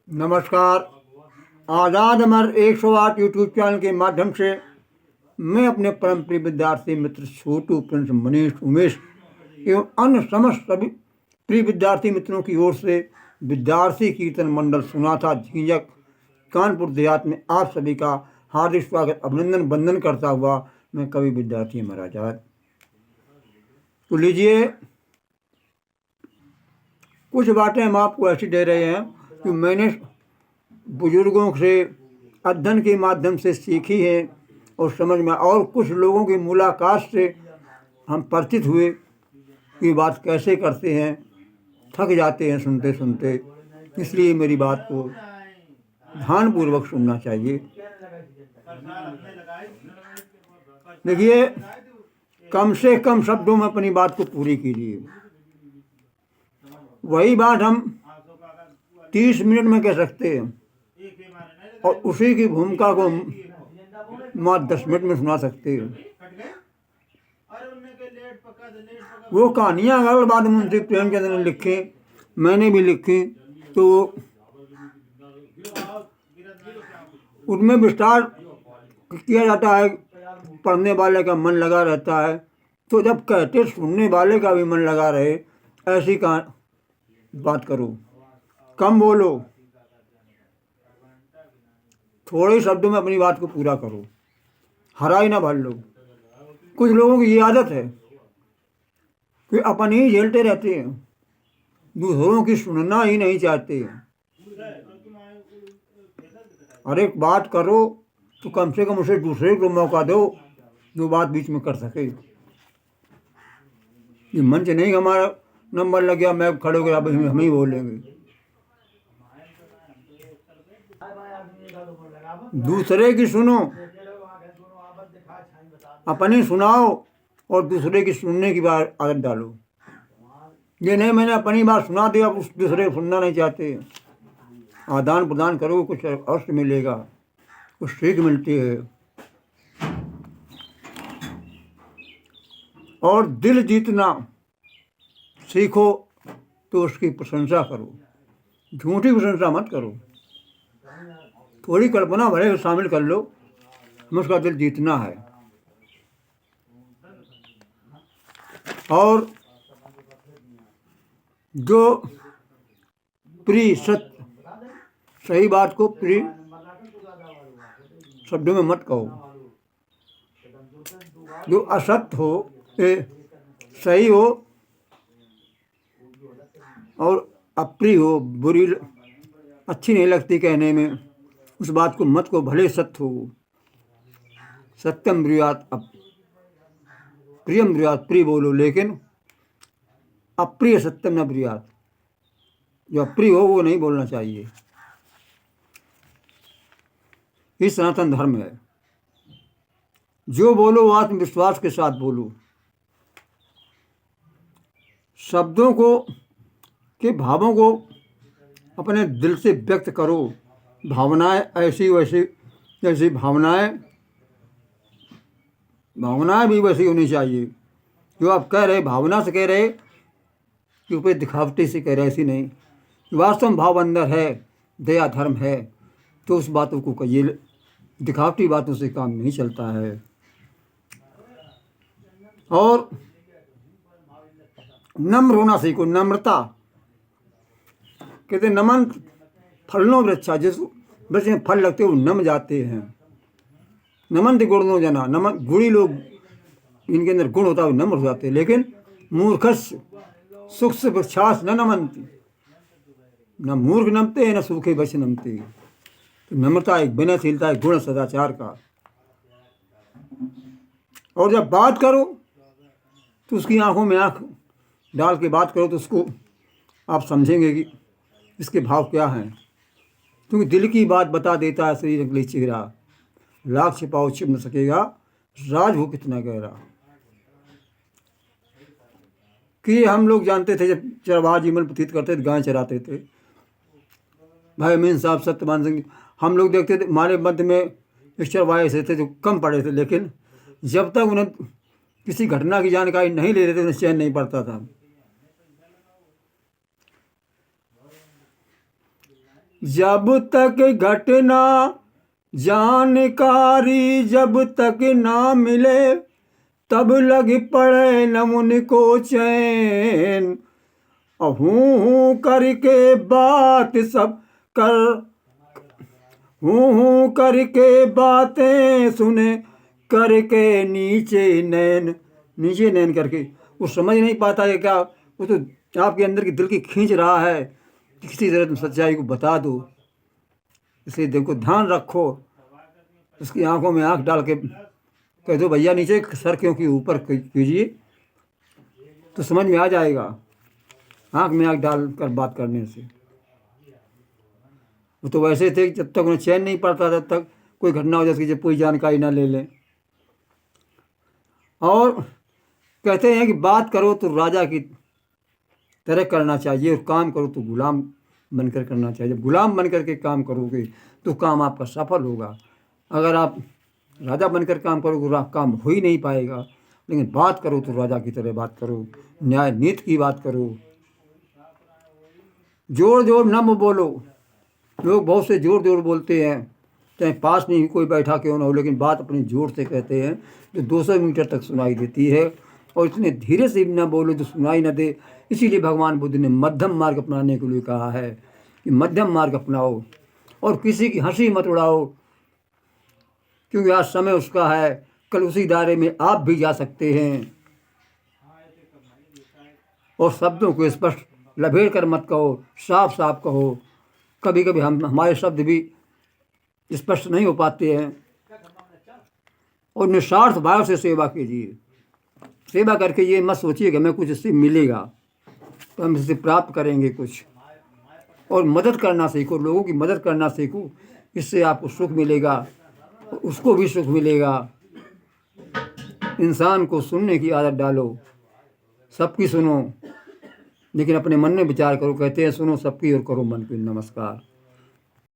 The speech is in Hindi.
नमस्कार। आज़ाद अमर 108 यूट्यूब चैनल के माध्यम से मैं अपने परम प्रिय विद्यार्थी मित्र छोटू प्रिंस मनीष उमेश एवं अन्य समस्त सभी प्रिय विद्यार्थी मित्रों की ओर से विद्यार्थी कीर्तन मंडल सुनाथा झींझक कानपुर देहात में आप सभी का हार्दिक स्वागत अभिनंदन वंदन करता हुआ मैं कवि विद्यार्थी महाराज। तो लीजिए, कुछ बातें हम आपको ऐसी दे रहे हैं कि मैंने बुजुर्गों से अध्ययन के माध्यम से सीखी है और समझ में, और कुछ लोगों की मुलाकात से हम परिचित हुए कि बात कैसे करते हैं, थक जाते हैं सुनते सुनते। इसलिए मेरी बात को ध्यानपूर्वक सुनना चाहिए। देखिए, कम से कम शब्दों में अपनी बात को पूरी कीजिए। वही बात हम 30 मिनट में कह सकते हैं और उसी की भूमिका को मात्र 10 मिनट में सुना सकते हैं। वो कहानियाँ अगर बाद मुंशी प्रेमचंद ने लिखी, मैंने भी लिखी, तो उनमें विस्तार किया जाता है। पढ़ने वाले का मन लगा रहता है, तो जब कहते सुनने वाले का भी मन लगा रहे, ऐसी का बात करो, कम बोलो, थोड़े शब्दों में अपनी बात को पूरा करो, हराई ना भर लो। कुछ लोगों की ये आदत है कि अपन ही झेलते रहते हैं, दूसरों की सुनना ही नहीं चाहते। अरे बात करो तो कम से कम उसे दूसरे को मौका दो जो बात बीच में कर सके। ये मंच नहीं हमारा नंबर लग गया, मैं खड़े हो गया, अब हम ही बोलेंगे। दूसरे की सुनो, अपनी सुनाओ और दूसरे की सुनने की बात आदत डालो। ये नहीं मैंने अपनी बात सुना दिया, उस दूसरे को सुनना नहीं चाहते। आदान प्रदान करो, कुछ अवश्य मिलेगा, कुछ सीख मिलती है। और दिल जीतना सीखो तो उसकी प्रशंसा करो, झूठी प्रशंसा मत करो। थोड़ी कल्पना भरे शामिल कर लो, हमें उसका दिल जीतना है। और जो प्रिय सत्य, सही बात को प्रिय शब्दों में मत कहो। जो असत्य हो, सही हो और अप्रिय हो, बुरी अच्छी नहीं लगती कहने में, उस बात को मत को, भले सत्य हो। सत्यम ब्रूयात प्रियम ब्रूयात, प्रिय बोलो, लेकिन अप्रिय सत्यम न ब्रूयात। जो अप्रिय हो वो नहीं बोलना चाहिए। ये सनातन धर्म है। जो बोलो वो आत्मविश्वास के साथ बोलो। शब्दों को के भावों को अपने दिल से व्यक्त करो। भावनाएं ऐसी वैसी, जैसी भावनाएं भी वैसी होनी चाहिए। जो आप कह रहे भावना से कह रहे कि ऊपर दिखावटी से कह रहे, ऐसी नहीं। वास्तव में भाव अंदर है, दया धर्म है, तो उस बातों को कहिए। दिखावटी बातों से काम नहीं चलता है। और नम्र होना सीखो। नम्रता कहते नमन फलनो वृक्षा, जिस वृक्ष में फल लगते वो नम जाते हैं। नमन गुणनो जना, नमन गुणी लोग, इनके अंदर गुण होता है, वो नम्र हो जाते हैं। लेकिन मूर्खस सुख से वृक्षास न नमनती, न मूर्ख नमते हैं, न सूखे वृक्ष नमते। तो नम्रता एक विनयशीलता, एक गुण सदाचार का। और जब बात करो तो उसकी आंखों में आंख डाल के बात करो, तो उसको आप समझेंगे कि इसके भाव क्या हैं। क्योंकि दिल की बात बता देता है शरीर अगली चेहरा। लाख छिपाओ छिप न सकेगा, राज हो कितना गहरा। कि हम लोग जानते थे, जब चरवाहा जीवन व्यतीत करते थे, गाय चराते थे, भाई अमीन साहब, सत्यवान सिंह, हम लोग देखते थे हमारे मध्य में एक चरवाहे ऐसे थे जो कम पढ़े थे, लेकिन जब तक उन्हें किसी घटना की जानकारी नहीं ले रहे थे, उन्हें चैन नहीं पड़ता था। जब तक घटना जानकारी जब तक ना मिले, तब लग पड़े न उनको चैन। हूँ करके बात सब कर, हूँ करके बातें सुने, करके नीचे नैन करके। वो समझ नहीं पाता है क्या, वो तो आपके अंदर की दिल की खींच रहा है कि किसी तरह तुम सच्चाई को बता दो। इसलिए देखो, ध्यान रखो, उसकी आंखों में आंख डाल के कह दो भैया नीचे सर क्योंकि ऊपर कीजिए, तो समझ में आ जाएगा आंख में आंख डाल कर बात करने से। वो तो वैसे थे जब तक उन्हें चैन नहीं पड़ता तब तक कोई घटना हो जाती जब कोई जानकारी ना ले लें। और कहते हैं कि बात करो तो राजा की तरह करना चाहिए और काम करो तो गुलाम बनकर करना चाहिए। जब गुलाम बनकर के काम करोगे तो काम आपका सफल होगा। अगर आप राजा बनकर काम करोगे तो काम हो ही नहीं पाएगा। लेकिन बात करो तो राजा की तरह बात करो, न्याय नीति की बात करो, जोर जोर न बोलो। लोग बहुत से जोर जोर बोलते हैं, चाहे पास में ही कोई बैठा क्यों ना हो, लेकिन बात अपनी जोर से कहते हैं जो 200 मीटर तक सुनाई देती है। और इतने धीरे से भी ना बोलो जो सुनाई ना दे। इसीलिए भगवान बुद्ध ने मध्यम मार्ग अपनाने के लिए कहा है कि मध्यम मार्ग अपनाओ और किसी की हंसी मत उड़ाओ, क्योंकि आज समय उसका है, कल उसी दायरे में आप भी जा सकते हैं। और शब्दों को स्पष्ट लभेड़ कर मत कहो, साफ साफ कहो। कभी कभी हमारे शब्द भी स्पष्ट नहीं हो पाते हैं। और निस्वार्थ भाव से सेवा कीजिए। सेवा करके ये मत सोचिए कि हमें कुछ इससे मिलेगा तो हम इससे प्राप्त करेंगे कुछ। और मदद करना सीखो, लोगों की मदद करना सीखो, इससे आपको सुख मिलेगा, उसको भी सुख मिलेगा। इंसान को सुनने की आदत डालो, सबकी सुनो लेकिन अपने मन में विचार करो। कहते हैं सुनो सबकी और करो मन की। नमस्कार।